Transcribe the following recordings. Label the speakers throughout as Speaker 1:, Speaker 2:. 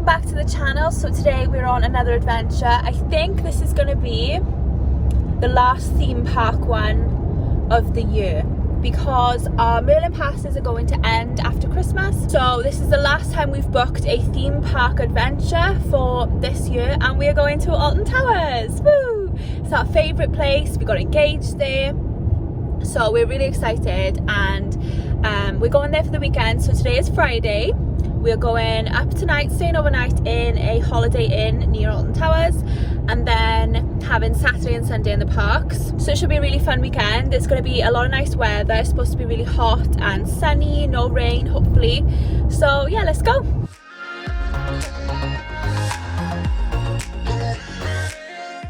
Speaker 1: welcome back to the channel. So today we're on another adventure. I think this is going to be the last theme park one of the year because our Merlin passes are going to end after Christmas. So this is the last time we've booked a theme park adventure for this year, and we are going to Alton Towers. Woo! It's our favourite place. We got engaged there, so we're really excited, and we're going there for the weekend. So today is Friday. We're going up tonight, staying overnight in a Holiday Inn near Alton Towers, and then having Saturday and Sunday in the parks. So it should be a really fun weekend. It's going to be a lot of nice weather. It's supposed to be really hot and sunny, no rain hopefully. So yeah, let's go.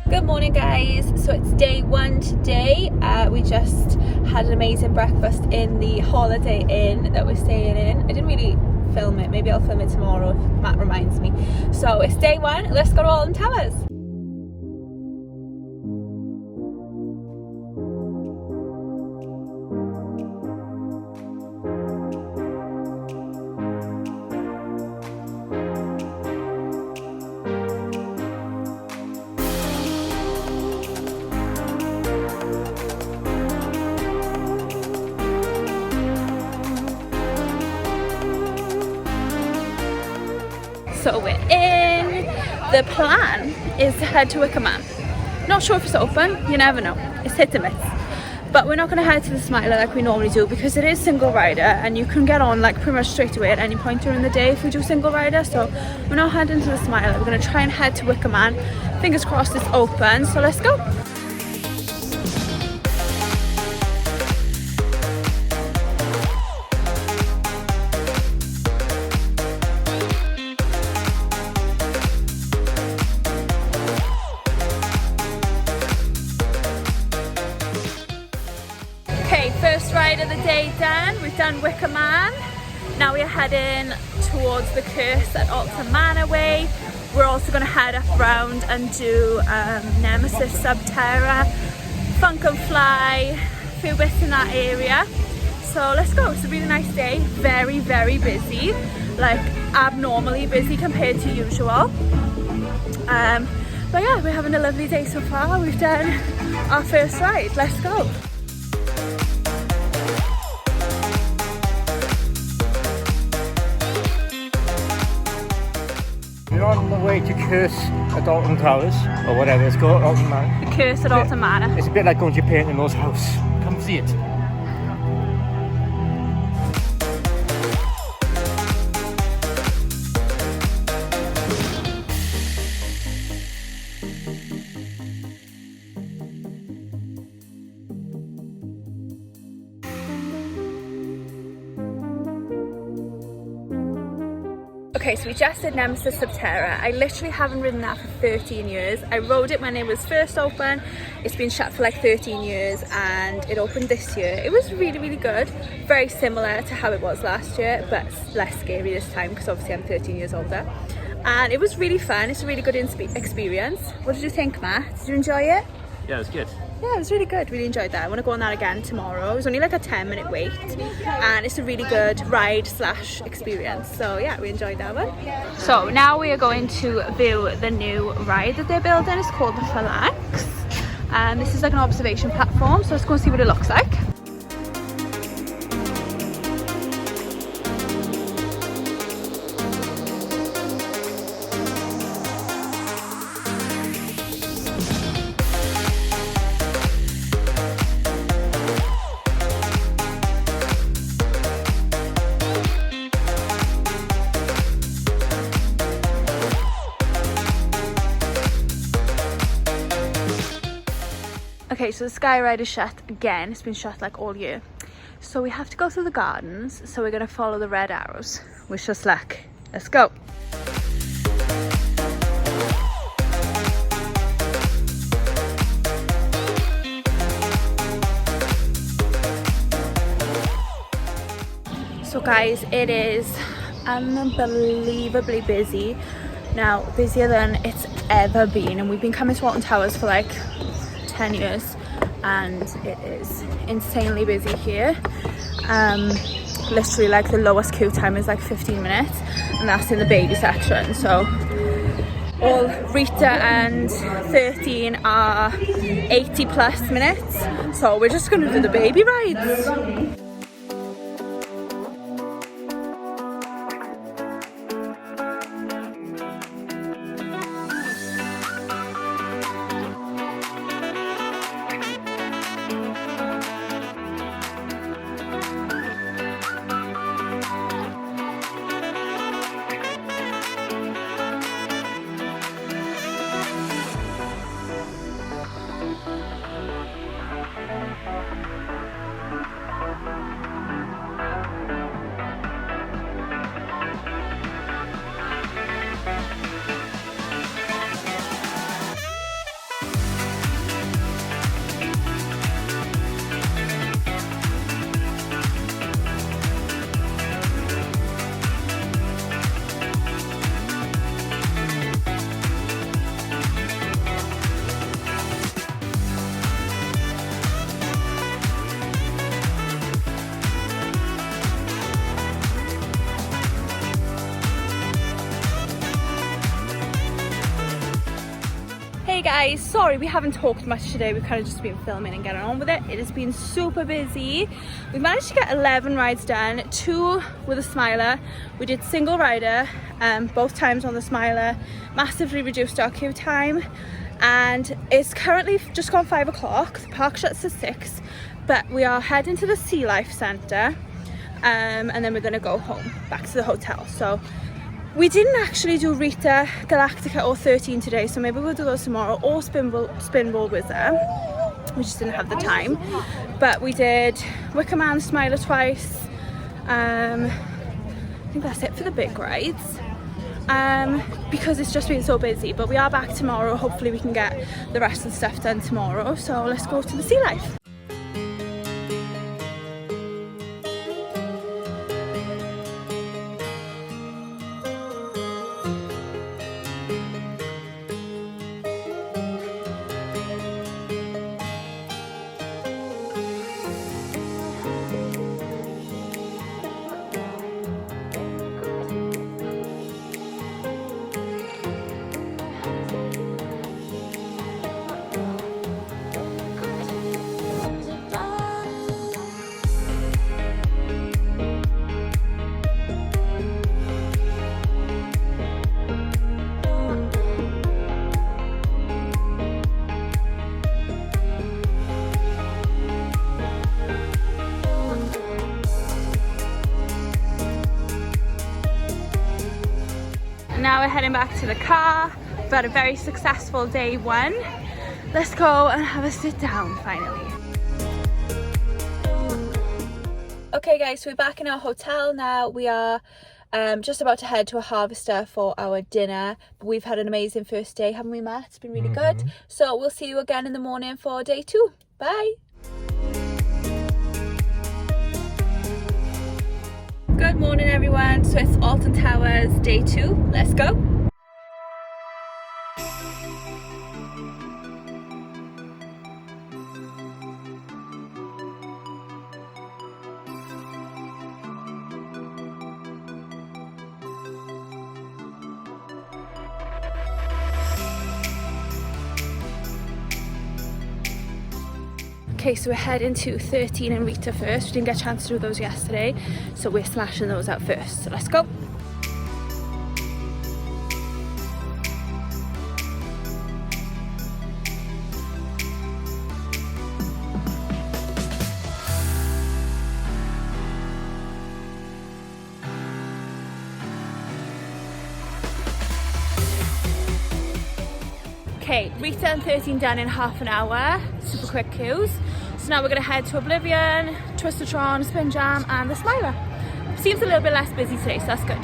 Speaker 1: Good morning guys. So it's day one today. We just had an amazing breakfast in the Holiday Inn that we're staying in. I didn't really film it, maybe I'll film it tomorrow if Matt reminds me. So it's day one, let's go to Alton Towers. So we're in. The plan is to head to Wickerman. Not sure if it's open, you never know. It's hit and miss. But we're not going to head to the Smiler like we normally do because it is single rider and you can get on like pretty much straight away at any point during the day if we do single rider. So we're not heading to the Smiler. We're going to try and head to Wickerman. Fingers crossed it's open, so let's go. First ride of the day done. We've done Wickerman. Now we're heading towards the Curse at Alton Manor Way. We're also going to head up round and do Nemesis Subterra, Funk and Fly, a few bits in that area. So let's go. It's a really nice day. Very, very busy. Like abnormally busy compared to usual. But yeah, we're having a lovely day so far. We've done our first ride. Let's go.
Speaker 2: We're on the way to Curse at Alton Towers, or whatever it's called, Alton Manor.
Speaker 1: The Curse at Alton Manor.
Speaker 2: It's a bit like going to your parent-in-law's house. Come see it.
Speaker 1: Okay, so we just did Nemesis Subterra. I literally haven't ridden that for 13 years. I rode it when it was first open. It's been shut for like 13 years and it opened this year. It was really, really good. Very similar to how it was last year, but less scary this time because obviously I'm 13 years older. And it was really fun. It's a really good experience. What did you think, Matt? Did you enjoy it?
Speaker 2: Yeah, it was good.
Speaker 1: Yeah, it was really good. Really enjoyed that. I want to go on that again tomorrow. It was only like a 10-minute wait and it's a really good ride / experience. So yeah, we enjoyed that one. So now we are going to view the new ride that they're building. It's called the Phalanx. And this is like an observation platform. So let's go and see what it looks like. Okay, so the Sky Ride is shut again. It's been shut like all year. So we have to go through the gardens. So we're going to follow the red arrows. Wish us luck. Let's go. So guys, it is unbelievably busy. Now, busier than it's ever been. And we've been coming to Alton Towers for like 10 years and it is insanely busy here. literally like the lowest queue time is like 15 minutes, and that's in the baby section. So all Rita and 13 are 80 plus minutes, so we're just gonna do the baby rides. Hey guys, sorry we haven't talked much today. We've kind of just been filming and getting on with it. It has been super busy. We managed to get 11 rides done, 2 with a Smiler. We did single rider, both times on the Smiler, massively reduced our queue time, and it's currently just gone 5 o'clock. The park shuts at 6, but we are heading to the Sea Life Centre, and then we're going to go home, back to the hotel. So we didn't actually do Rita, Galactica or 13 today, so maybe we'll do those tomorrow, or Spinball Wizard. We just didn't have the time. But we did Wicker Man, Smiler twice. I think that's it for the big rides. Because it's just been so busy. But we are back tomorrow. Hopefully we can get the rest of the stuff done tomorrow. So let's go to the Sea Life. Now we're heading back to the car. We've had a very successful day 1. Let's go and have a sit down finally. Okay guys, so we're back in our hotel now. We are just about to head to a Harvester for our dinner. We've had an amazing first day, haven't we, Matt? It's been really good. So we'll see you again in the morning for day 2. Bye. Good morning everyone, so it's Alton Towers day 2, let's go. Okay, so we're heading to 13 and Rita first. We didn't get a chance to do those yesterday, so we're smashing those out first. So let's go. Okay, Rita and 13 done in half an hour, super quick queues. So now we're going to head to Oblivion, Twistertron, Spin Jam and the Smiler. Seems a little bit less busy today, so that's good.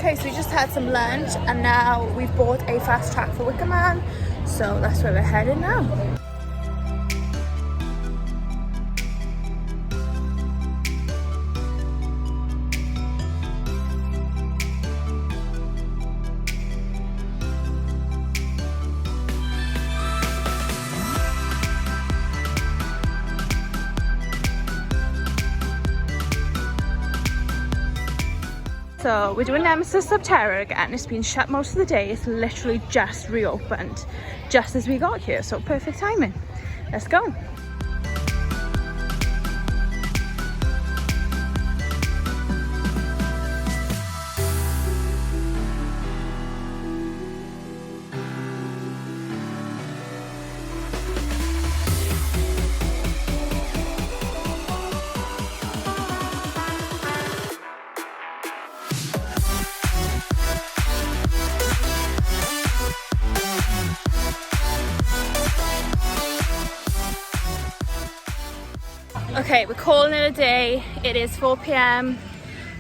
Speaker 1: Okay, so we just had some lunch and now we've bought a fast track for Wickerman, so that's where we're heading now. So we're doing Nemesis of Terror again. It's been shut most of the day. It's literally just reopened just as we got here, so perfect timing. Let's go. Okay, we're calling it a day. It is 4 p.m.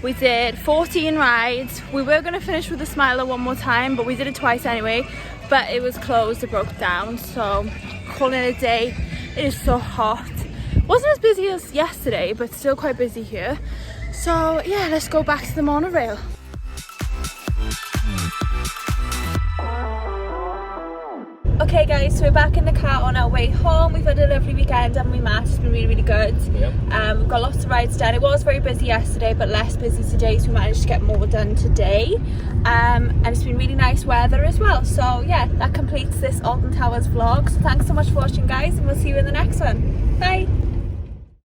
Speaker 1: We did 14 rides. We were going to finish with the Smiler one more time, but we did it twice anyway. But it was closed, it broke down. So, calling it a day. It is so hot. Wasn't as busy as yesterday, but still quite busy here. So, yeah, let's go back to the monorail. Okay guys, so we're back in the car on our way home. We've had a lovely weekend, haven't we, Matt? It's been really, really good.
Speaker 2: Yep.
Speaker 1: We've got lots of rides done. It was very busy yesterday, but less busy today, so we managed to get more done today. And it's been really nice weather as well. So yeah, that completes this Alton Towers vlog. So thanks so much for watching, guys, and we'll see you in the next one. Bye!